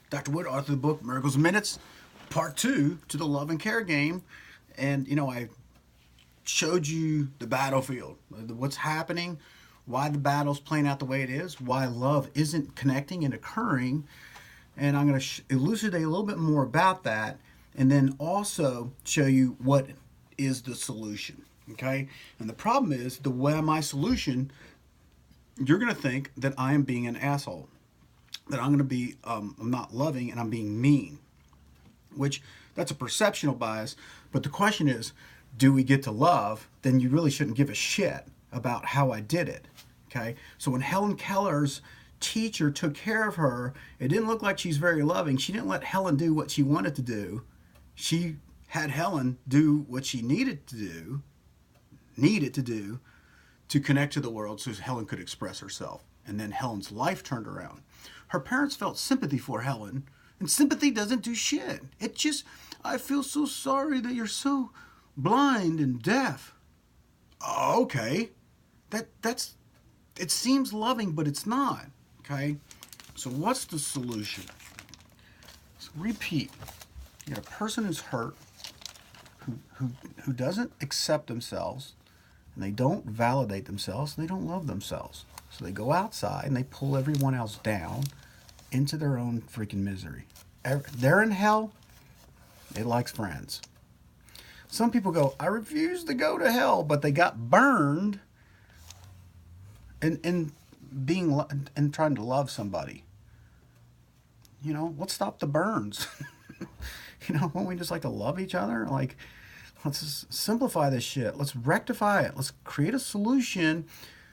Dr. Wood, author of the book Miracles in Minutes, part 2 to the love and care game. And, I showed you the battlefield, what's happening, why the battle's playing out the way it is, why love isn't connecting and occurring. And I'm going to elucidate a little bit more about that, and then also show you what is the solution. Okay? And the problem is, the way my solution, you're going to think that I am being an asshole, that I'm going to be I'm not loving and I'm being mean, which that's a perceptual bias. But the question is, do we get to love? Then you really shouldn't give a shit about how I did it. Okay? So when Helen Keller's teacher took care of her, it didn't look like she's very loving. She didn't let Helen do what she wanted to do. She had Helen do what she needed to do to connect to the world so Helen could express herself. And then Helen's life turned around. Her parents felt sympathy for Helen, and sympathy doesn't do shit. It just, I feel so sorry that you're so blind and deaf. Oh, okay. That's it seems loving, but it's not. Okay? So what's the solution? So repeat. You got a person who's hurt, who doesn't accept themselves, and they don't validate themselves, and they don't love themselves. So they go outside and they pull everyone else down into their own freaking misery. They're in hell. It likes friends. Some people go, I refuse to go to hell, but they got burned in being and trying to love somebody. Let's stop the burns. Won't we just like to love each other? Like, let's just simplify this shit. Let's rectify it. Let's create a solution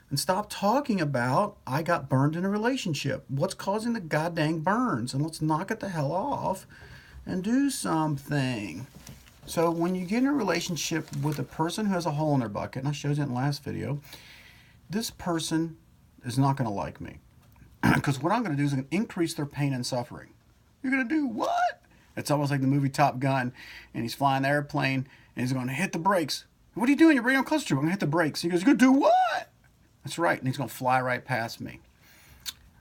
and stop talking about I got burned in a relationship. What's causing the goddamn burns? And let's knock it the hell off and do something. So when you get in a relationship with a person who has a hole in their bucket, and I showed you in the last video, this person is not going to like me. Because what I'm going to do is I'm going to increase their pain and suffering. You're going to do what? It's almost like the movie Top Gun, and he's flying the airplane, and he's going to hit the brakes. What are you doing? You're bringing him closer to him. I'm going to hit the brakes. He goes, you're going to do what? That's right. And he's going to fly right past me.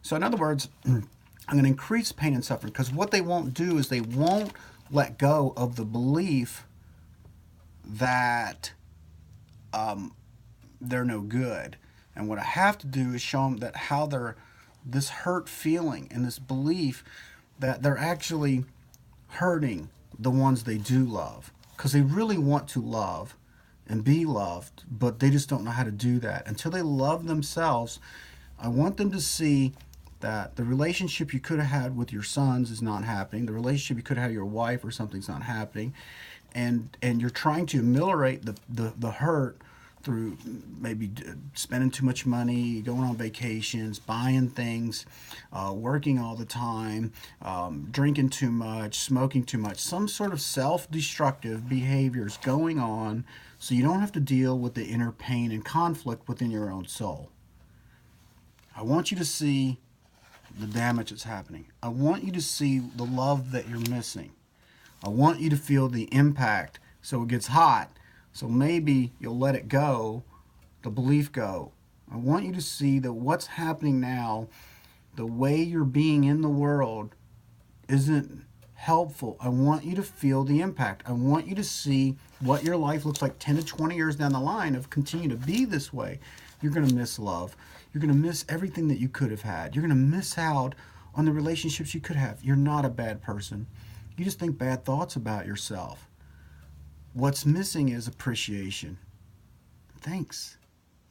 So in other words, I'm going to increase pain and suffering, because what they won't do is they won't let go of the belief that they're no good. And what I have to do is show them that how they're this hurt feeling and this belief that they're actually hurting the ones they do love, because they really want to love and be loved, but they just don't know how to do that. Until they love themselves, I want them to see that the relationship you could have had with your sons is not happening. The relationship you could have had with your wife or something's not happening. And you're trying to ameliorate the hurt through maybe spending too much money, going on vacations, buying things, working all the time, drinking too much, smoking too much, some sort of self-destructive behaviors going on, so you don't have to deal with the inner pain and conflict within your own soul. I want you to see the damage that's happening. I want you to see the love that you're missing. I want you to feel the impact so it gets hot. So maybe you'll let it go, the belief go. I want you to see that what's happening now, the way you're being in the world, isn't helpful. I want you to feel the impact. I want you to see what your life looks like 10 to 20 years down the line of continue to be this way. You're going to miss love. You're going to miss everything that you could have had. You're going to miss out on the relationships you could have. You're not a bad person. You just think bad thoughts about yourself. What's missing is appreciation. Thanks.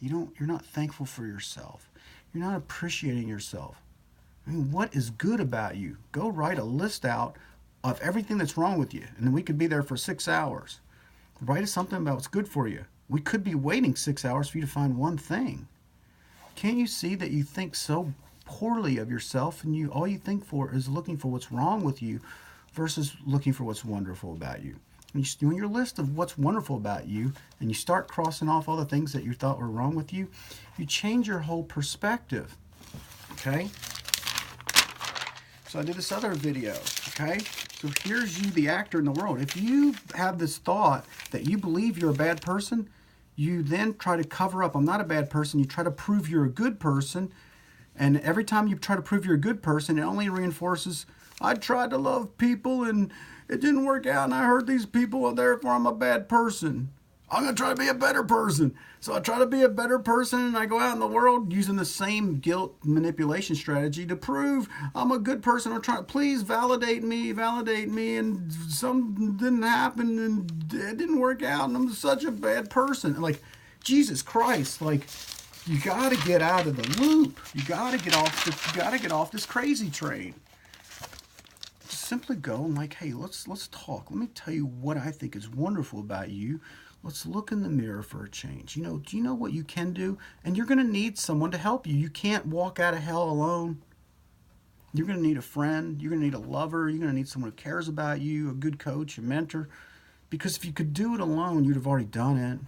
You're not thankful for yourself. You're not appreciating yourself. I mean, what is good about you? Go write a list out of everything that's wrong with you, and then we could be there for 6 hours. Write something about what's good for you. We could be waiting 6 hours for you to find one thing. Can't you see that you think so poorly of yourself, and all you think for is looking for what's wrong with you versus looking for what's wonderful about you? When you're doing your list of what's wonderful about you, and you start crossing off all the things that you thought were wrong with you, you change your whole perspective. Okay? So I did this other video. Okay? So here's you, the actor in the world. If you have this thought that you believe you're a bad person, you then try to cover up, I'm not a bad person. You try to prove you're a good person. And every time you try to prove you're a good person, it only reinforces I tried to love people and it didn't work out, and I hurt these people, and therefore I'm a bad person. I'm going to try to be a better person. So I try to be a better person, and I go out in the world using the same guilt manipulation strategy to prove I'm a good person. I'm trying, please validate me, and something didn't happen, and it didn't work out, and I'm such a bad person. Like, Jesus Christ, like, you got to get out of the loop. You got to get off this crazy train. Just simply go and like, hey, let's talk. Let me tell you what I think is wonderful about you. Let's look in the mirror for a change. Do you know what you can do? And you're going to need someone to help you. You can't walk out of hell alone. You're going to need a friend. You're going to need a lover. You're going to need someone who cares about you, a good coach, a mentor. Because if you could do it alone, you'd have already done it.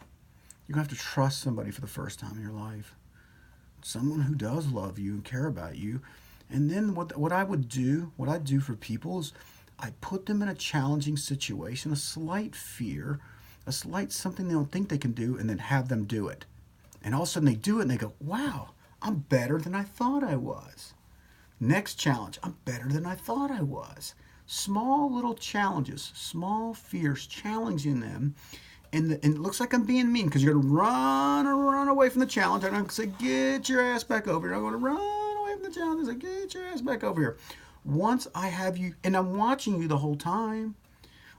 You're going to have to trust somebody for the first time in your life. Someone who does love you and care about you. And then what I do for people is I put them in a challenging situation, a slight fear, a slight something they don't think they can do, and then have them do it. And all of a sudden they do it and they go, wow, I'm better than I thought I was. Next challenge, I'm better than I thought I was. Small little challenges, small fears, challenging them. And it looks like I'm being mean because you're going to run away from the challenge. I'm going to say, get your ass back over here. I'm going to run away from the challenge and say, get your ass back over here. Once I have you, and I'm watching you the whole time,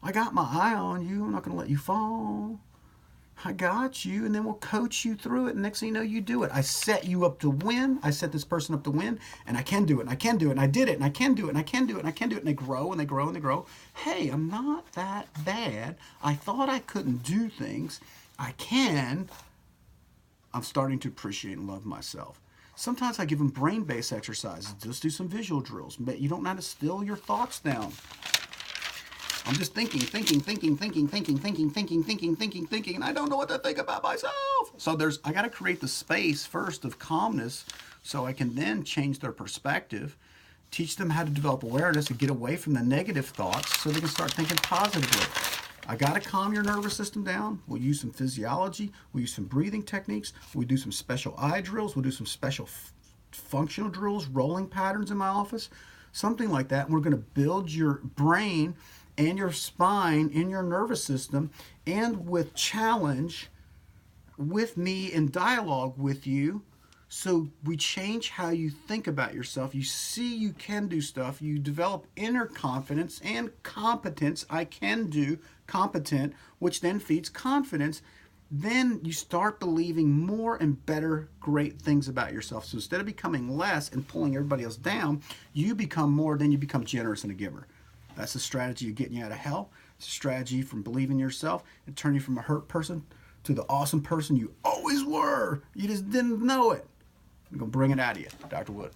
I got my eye on you. I'm not going to let you fall. I got you, and then we'll coach you through it. And next thing you know, you do it. I set you up to win. I set this person up to win, and I can do it, and I can do it, and I did it, and I can do it, and I can do it, and I can do it. And they grow, and they grow, and they grow. Hey, I'm not that bad. I thought I couldn't do things. I can. I'm starting to appreciate and love myself. Sometimes I give them brain-based exercises. Just do some visual drills. But you don't know how to still your thoughts down. I'm just thinking, and I don't know what to think about myself. So I got to create the space first of calmness so I can then change their perspective, teach them how to develop awareness and get away from the negative thoughts so they can start thinking positively. I got to calm your nervous system down. We'll use some physiology. We'll use some breathing techniques. We'll do some special eye drills. We'll do some special functional drills, rolling patterns in my office, something like that. And we're going to build your brain and your spine in your nervous system, and with challenge with me in dialogue with you. So we change how you think about yourself. You see you can do stuff. You develop inner confidence and competence. I can do, competent, which then feeds confidence. Then you start believing more and better, great things about yourself. So instead of becoming less and pulling everybody else down, you become more, then you become generous and a giver. That's the strategy of getting you out of hell. It's a strategy from believing in yourself and turning you from a hurt person to the awesome person you always were. You just didn't know it. I'm going to bring it out of you, Dr. Wood.